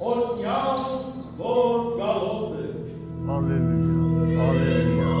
Aleluia, aleluia.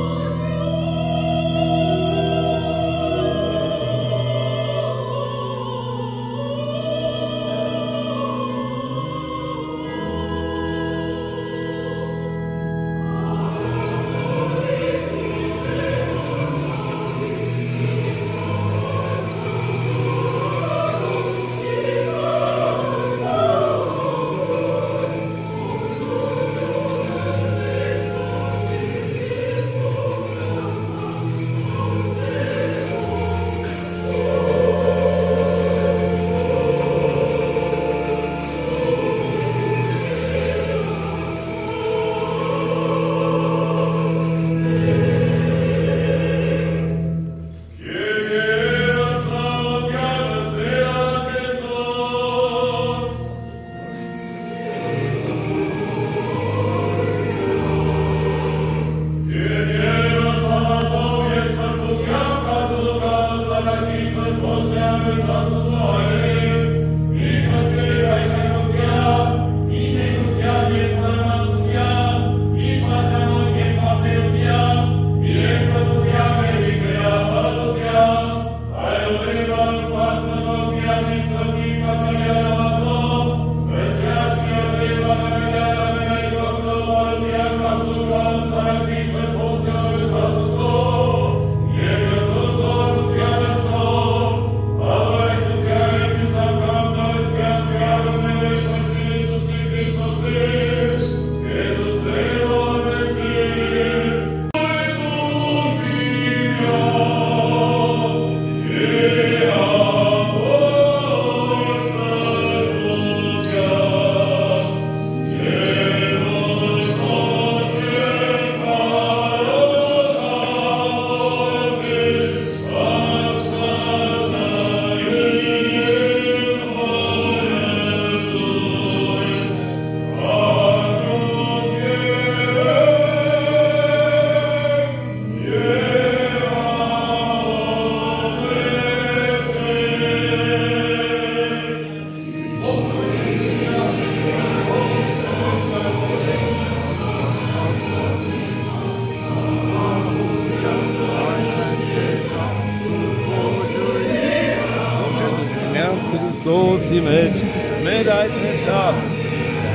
Hristos image, medai treceam.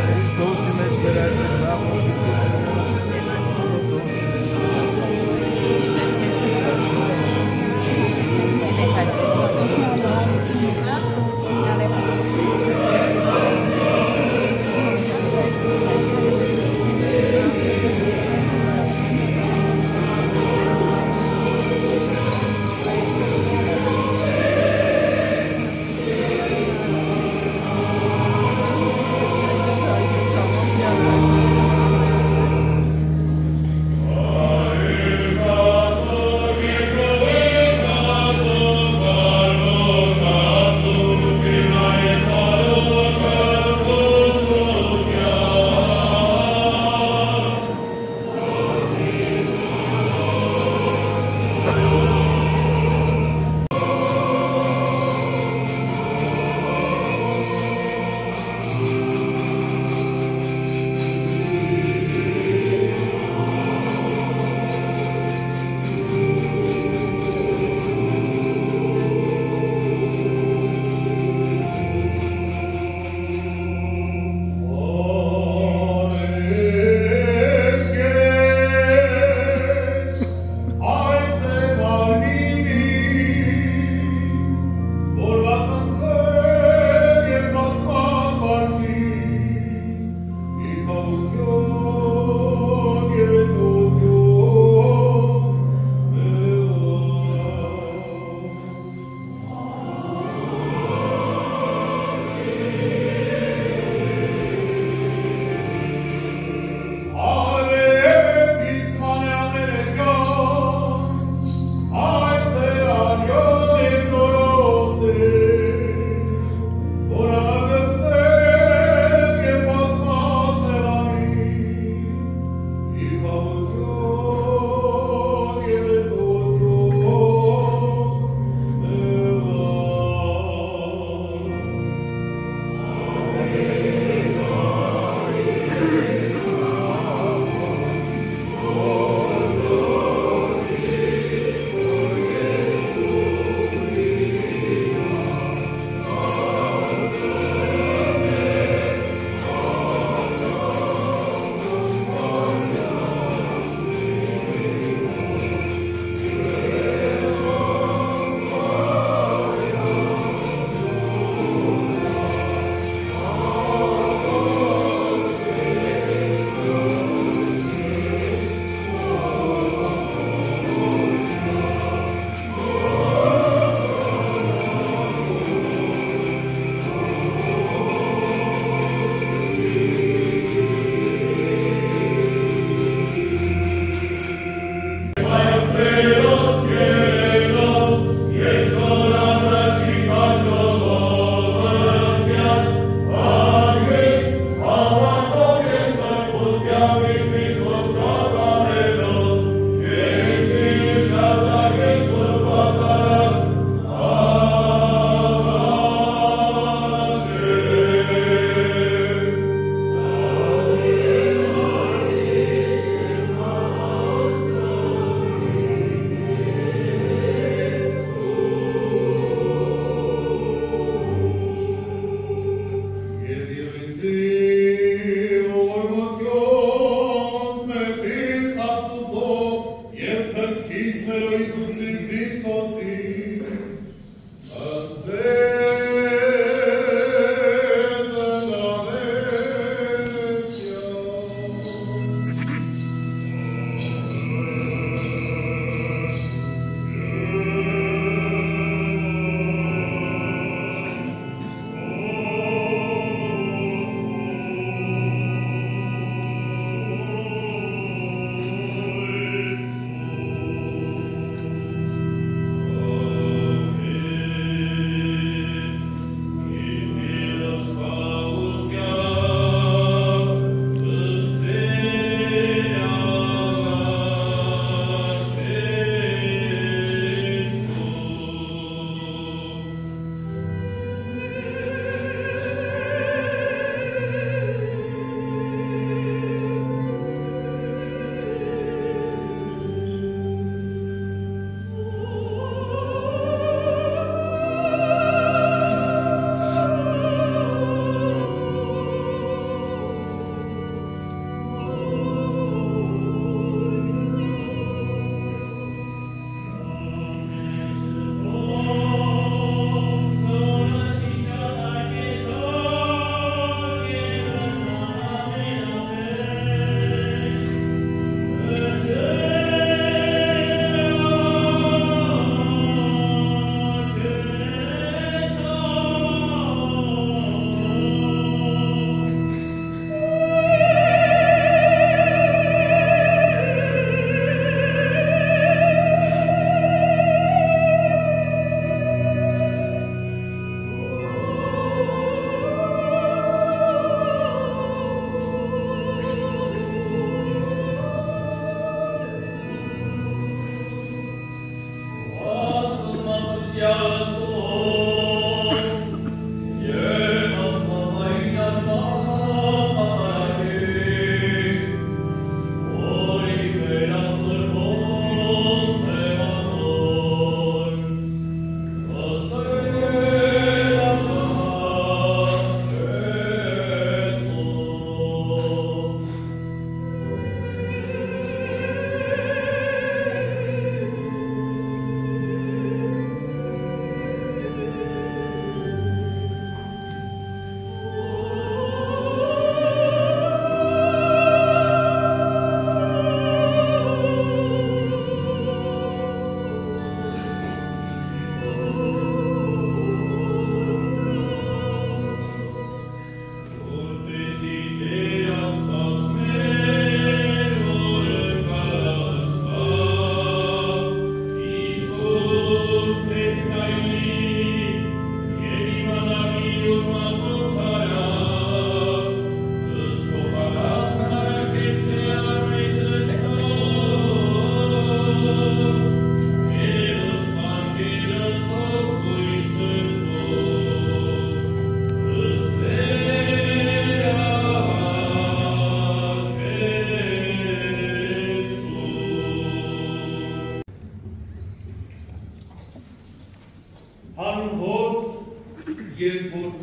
Hristos image, medai treceam.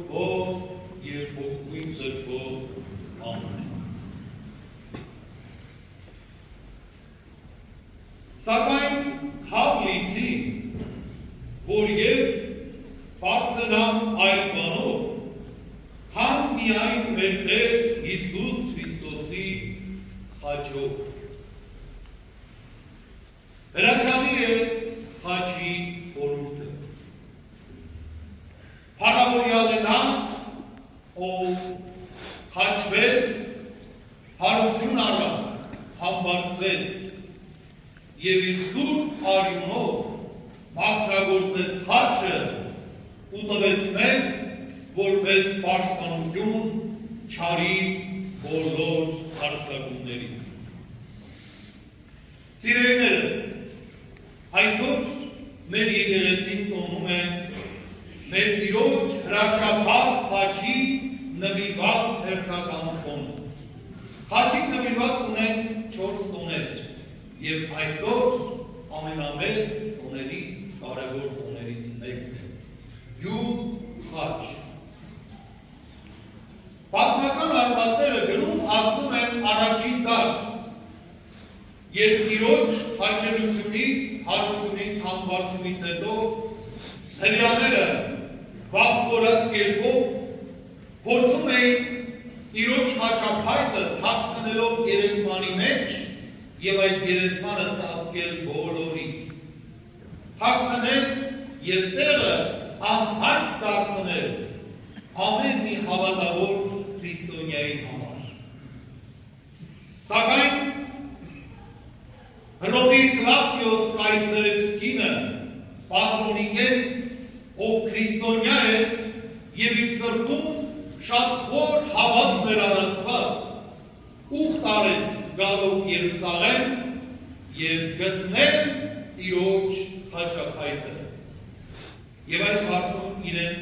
Ով և ոգվի սրբով, ամեն։ Սակայն հավլիցի, որ ես բարձրամ այլ բանով, քան միայն մեր Տեր Հիսուս Քրիստոսի խաչով։ Հրաշալի է խաչի խորհուրդը։ Փառավորյալ է նա, ով խաչվեց, հարություն առավ, համբարձվեց և իր սուրբ արյունով մաքրագործեց խաչը ու տվեց մեզ որպես պաշտպանություն չարի բոլոր հարձակումներից։ Սիրելիներս, այսօր մեր եկեղեցին տոնում է մեր Տիրոջ հրաշափառ խաչի նվիրված հերթական տոնը։ Խաչին նվիրված ունեն 4 տոներ և այսօր ամենամեծ տոներից, կարևոր տոներից մեկն է՝ յուր խաչ։ Պատմական արմատները գրում ասում են առաջին դար, երբ Տիրոջ խաչելությունից, հարությունից, համբարձումից հետո հրեաները վախվորած կերպով փորձում էին Տիրոջ խաչափայտը թաքցնելով գերեզմանի մեջ և այդ գերեզմանը ծածկել բոլորից, թաքցնել և տեղը անհայտ դարձնել ամեն մի հավատավոր քրիստոնյայի համար։ Սակայն Հռոմի Կլավդիոս կայսեր կինը Պատրոնիկեն, ով քրիստոնյա էր և իր սրտում շատ խոր հավատ էր առաստված, ուխտ արեց գալով Երուսաղեմ և գտնել Տիրոջ խաչափայտը։ Եվ այս հարցում իրեն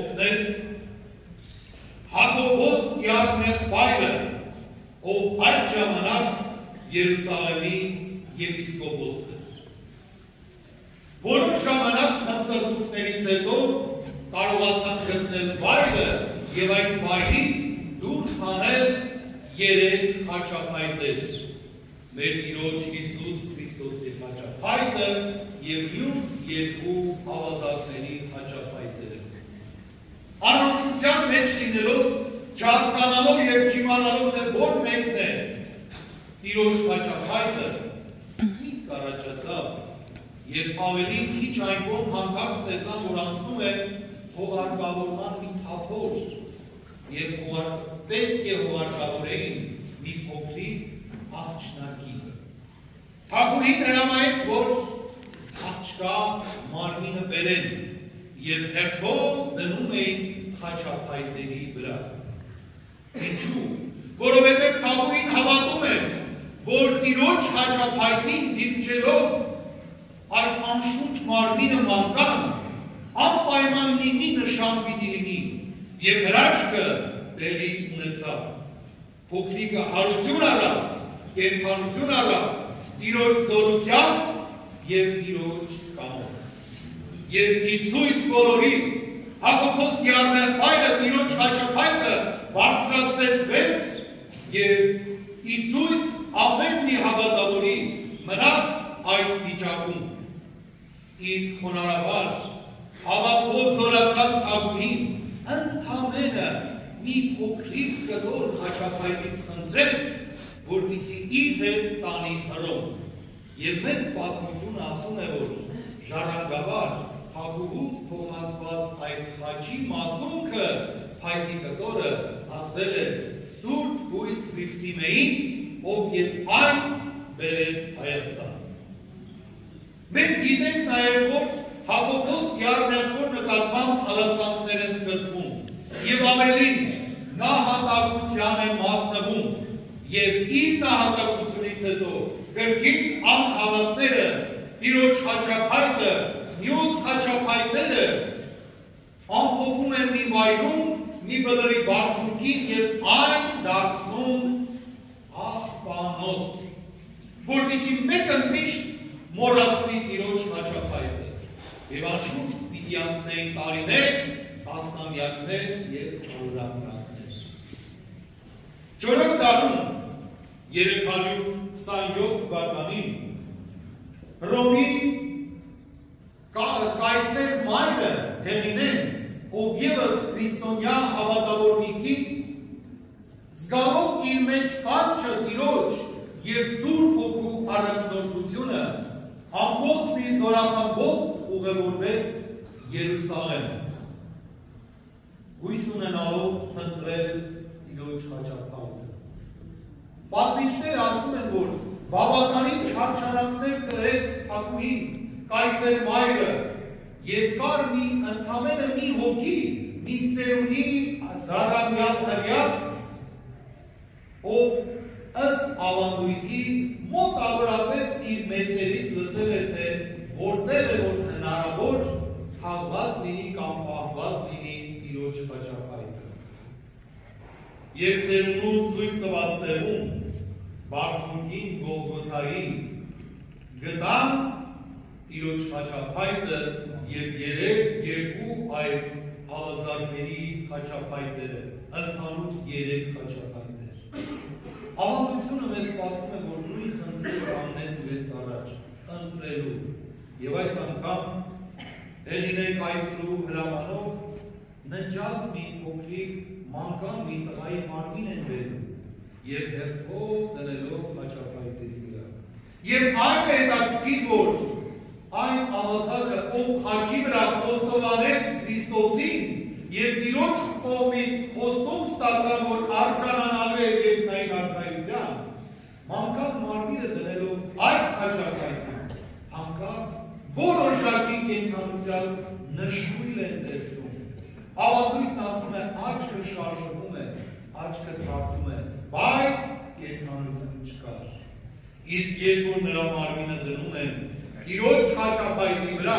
օգնեց Հակոբոս եղբայրը, ով այդ ժամանակ Երուսաղեմի եպիսկոպոսն էր։ Որոշ ժամանակ տնտրտուքներից հետո կարողացան գտնել վայրը և այդ վայրից դուրս հանել 3 խաչափայտեր՝ մեր Տիրոջ Հիսուս Քրիստոսի խաչափայտը և մյուս 2 ավազակների խաչափայտերը։ Անորոշության մեջ լինելով, չհասկանալով և չիմանալով, թե որ մեկն է Տիրոջ խաչափայտը, միտք առաջացավ և ավելի քիչ այն կողմ հանկարծ տեսան, որ անցնում է հողարկավորման մի թափոր և պետք է հողարկավորեին մի փոքրիկ աղջնակի։ Թագուհին հրամայեց, որ աղջկա մարմինը բերեն և հերթով դնում էին խաչափայտերի վրա։ Ինչու՞։ Որովհետև թագուհին հավատում էր, որ Տիրոջ խաչափայտին դիպչելով այդ անշունչ մարմինը մանկան, անպայման մի նշան պիտի լինի և հրաշքը տեղի ունեցավ։ Փոքրիկը հարություն առավ, կենդանություն առավ, Տիրոջ զորությամբ և Տիրոջ կամով։ Եվ ի ցույց բոլորի Հակոբոս եղբայրը Տիրոջ խաչափայտը բարձրացրեց վեր և ի ցույց ամեն մի հավատավորի մնաց այդ վիճակում։ Իսկ խոնարհաբար հավատով զորացած թագուհին ընդամենը մի փոքրիկ կտոր խաչափայտից խնդրեց, որպեսզի իր հետ տանի Հռոմ։ Եվ մեծ պատմությունը ասում է, որ ժառանգաբար թագուհուց փոխանցված այդ խաչի մասունքը փայտի կտորը ասել է Սուրբ Գույս Վիքսիմեին, ով և այն բերեց Հայաստան։ Մենք գիտենք նաև, որ Հակոբոս եղբայրի նկատմամբ հալածանքներ են սկսվում և ավելին նահատակության է մատնվում և իր նահատակությունից հետո կրկին անհավատները, Տիրոջ խաչափայտը, մյուս խաչափայտները ամփոփում են մի վայրում, մի բլրի բարձունքին և այն դարձնում աղբանոց, որպեսզի մեկը միշտ մոռացվի Տիրոջ խաչափայտը։ Եվ անշուշտ պիտի անցնեին տարիներ, տասնամյակներ և հարյուրամյակներ։ Չորրորդ դարում 327 թվականին Հռոմի կայսեր մայրը Հեղինեն, ով ևս քրիստոնյա հավատավորնիկի, զգալով իր մեջ կանչը Տիրոջ և Սուրբ Հոգու առաջնորդությունը, ամբողջ մի զորախմբով ուղևորվեց Երուսաղեմ, հույս ունենալով ընտրել Տիրոջ խաչակալը։ Պատմիչները ասում են, որ բավականին չարչարանքներ կրեց թագուհին, կայսեր մայրը, և կար ընդամենը մի հոգի, մի ծերունի զարամյալ հրյա, ով ըստ ավանդույթի մոտավորապես իր մեծերից լսել է, թե որտեղ է որ հնարավոր թաղված լինի կամ պահված լինի Տիրոջ խաչակայքը։ Եվ ծերունուն ցույց տված տեղում, բարձունքին Գողգոթայի գտան Տիրոջ խաչակայքը և երկու այլ ավազակների խաչակայքերը, ընդհանուր 3 խաչակայքներ։ Ավանդությունը մեզ պատմում է, որ նույն խնդիրը կանգնեց իրենց առաջ, ընտրելու, և այս անգամ Հեղինե կայսրու հրամանով ննջած մի փոքրիկ մանկան մի տղայի մարմին են բերում և հերթով դնելով խաչակայքերի վրա։ Եվ այն է հետաքրքիր, որ այն ավազակը, ով խաչի վրա խոստովանեց Քրիստոսին և Տիրոջ կողմից խոստում ստացավ, որ արժանանալու է երկնային արքայության, մանկան մարմինը դնելով այդ խաչակայքին, հանկարծ որոշակի կենդանության նշույլ են տեսնում։ Ավանդույթն ասում է, աչքը շարժվում է, աչքը թարթում է, բայց կենդանություն չկար։ Իսկ երբ որ նրա մարմինը դնում են Տիրոջ խաչակայքի վրա,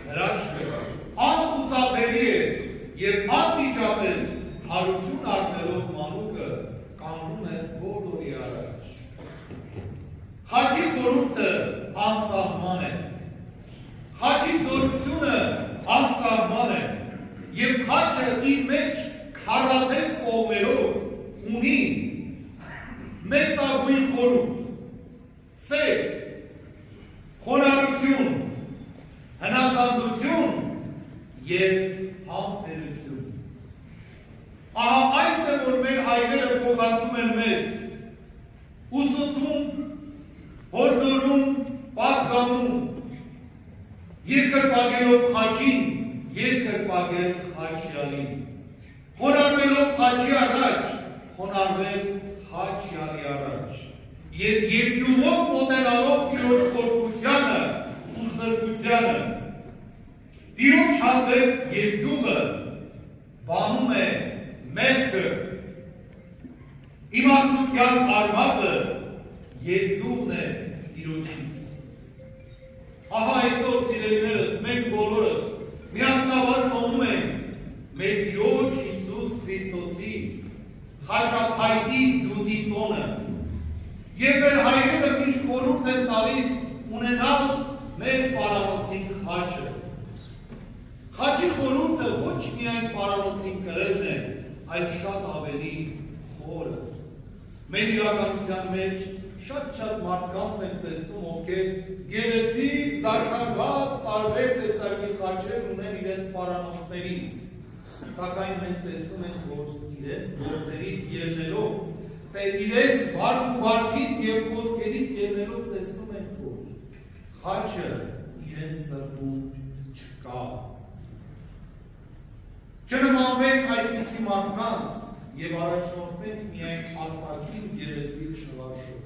հրաշքը անխուսափելի էր և անմիջապես հարություն առնելով մանուկը կանգնում է բոլորի առաջ։ Խաչի խորհուրդը անսահման է, խաչի զորությունը անսահման է, և խաչը իր մեջ քառաթև կողմերով ունի մեծագույն խորհուրդ, սեր, խոնարհություն, հնազանդություն և համբերություն։ Ահա այս է, որ մեր հայրերը փոխանցում են մեզ, ուսուցում, հորդորում, պատգամում, երկրպագելով խաչին, երկրպագել խաչյալին, խոնարհվելով խաչի առաջ, խոնարհվել խաչյալի առաջ, և երկյուղով մոտենալով Տիրոջ կործությանը ու սրբությանը։ Տիրոջ հանդեպ երկյուղը բանում է մեղքը, իմաստության արմատը երկյուղն է Տիրոջից։ Ահա այսօր սիրելիներս, մենք բոլորս միասնաբար տոնում ենք մեր Տիրոջ Հիսուս Քրիստոսի խաչակայքի գյուտի տոնը, և մեր հայրերը միշտ խորհուրդ են տալիս ունենալ մեր պարանոցին խաչը։ Խաչի խորհուրդը ոչ միայն պարանոցին կրելն է, այլ շատ ավելի խորը։ Մեր իրականության մեջ շատ մարդկանց ենք տեսնում, ովքեր գեղեցիկ, զարդարված, տարբեր տեսակի խաչեր ունեն իրենց պարանոցներին, սակայն մենք տեսնում ենք, որ իրենց գործերից ելնելով, իրենց վարք ու վարքից և խոսքերից ելնելով տեսնում ենք, որ խաչը իրենց սրտում չկա։ Չնմանվենք այդպիսի մարդկանց և առաջնորդվենք միայն արտաքին գեղեցիկ շվարժով։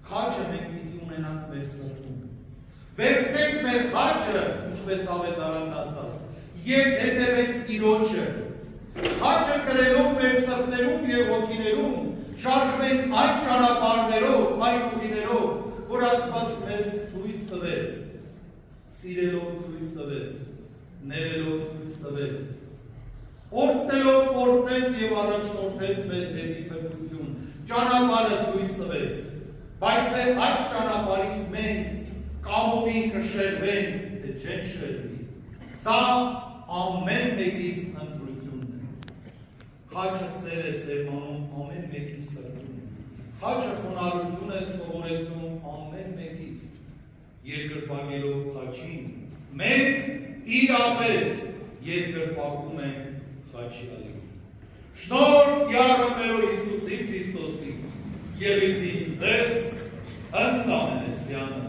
Խաչը մենք պիտի ունենանք մեր սրտում։ Վերցնենք մեր խաչը, ինչպես ավետարանն ասաց, և հետևենք Տիրոջը։ Խաչը կրելով մեր սրտերում և հոգիներում շարժվենք այն ճանապարհներով, այն ուղիներով, որ Աստված մեզ ցույց տվեց, սիրելով ցույց տվեց, ներելով ցույց տվեց, օրհնելով օրհնեց և առաջնորդեց մեզ դեպի փրկություն, ճանապարհը ցույց տվեց, բայց այդ ճանապարհից մենք կամովի կշեղվենք, թե չեն շեղվի։ Սա ամեն մեկիս ընտրությունն է։ Խաչը սեր է սերմանում ամեն մեկիս սրտում։ Խաչը խոնարհություն է սովորեցնում ամեն մեկիս։ Երկրպագելով խաչին, մենք իրապես երկրպագում ենք խաչյալին։ Շնորհ Յարը մեր Հիսուսի Քրիստոսի, եղեցին ձեզ ընդամենեսյանը։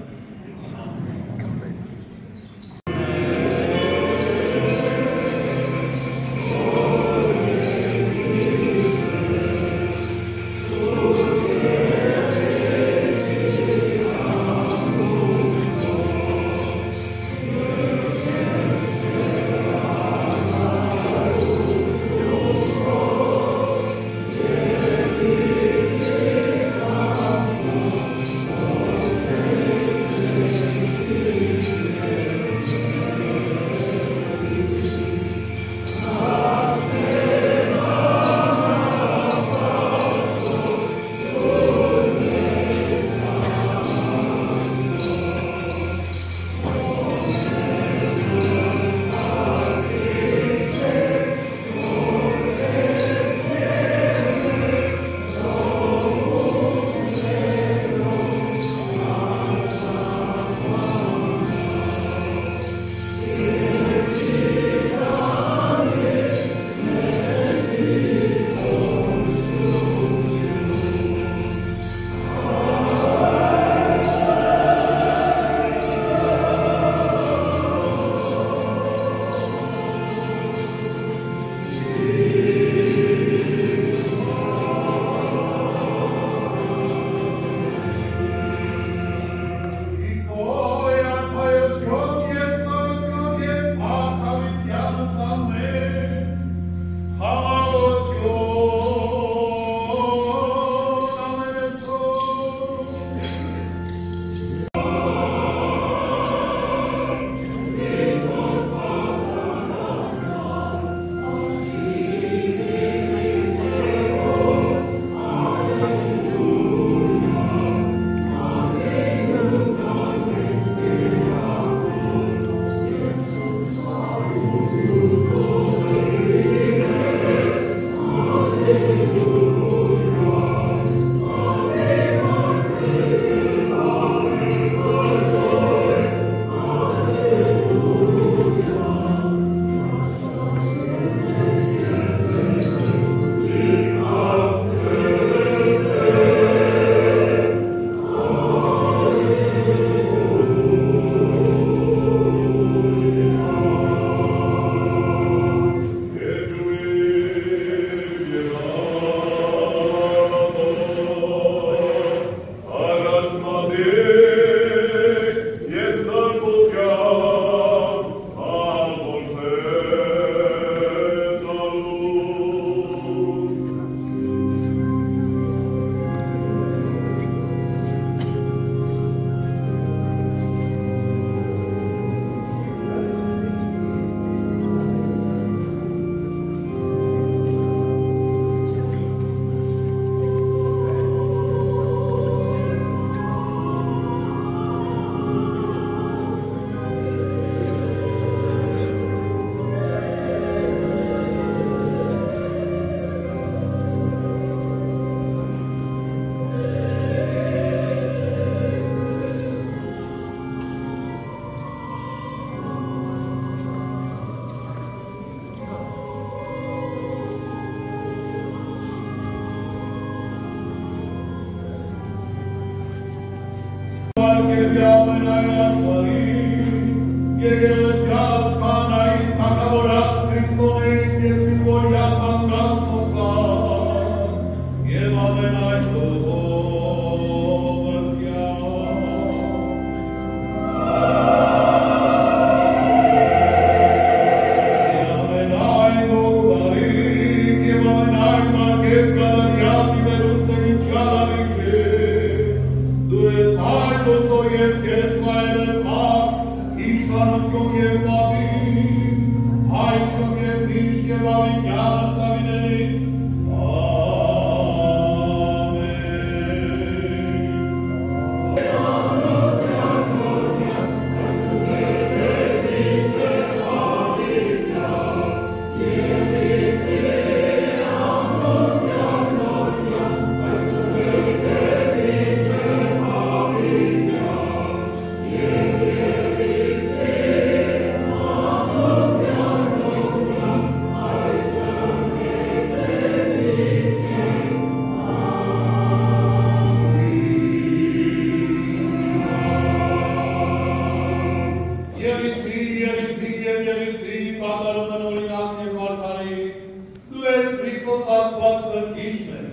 Քրիստոս Աստված կրկիչն է,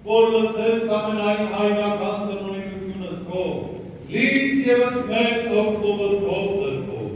որ լծեց ամենայն հայրական տնօրինությունս քո, լից ևս մեծ հոգով քո սրբով։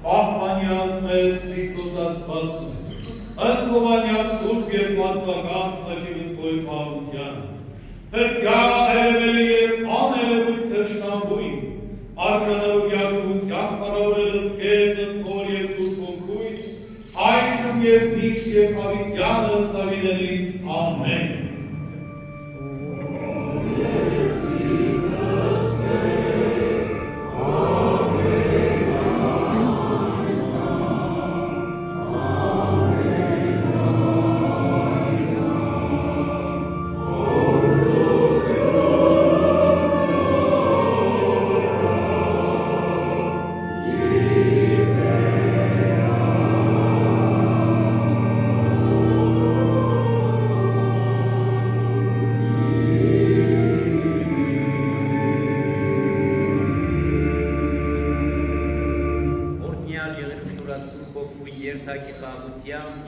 Պահպանյաց մեզ Քրիստոս Աստված, ընկովանյաց սուրբ և պատվական խաչիվն քոյ պահության, հրկյա հերևելի և աներևույթ թշնամբույն, արժանով յակության պարավորելս կեզ ընկոր և սուրբ հոգույն, այժմ և միշտ և հավիտյանս ավիդենից ամեն։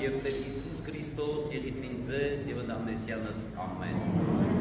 Եվ Տեր Հիսուս Քրիստոս ելիցին ձեզ և ընդամեսյանը ամեն։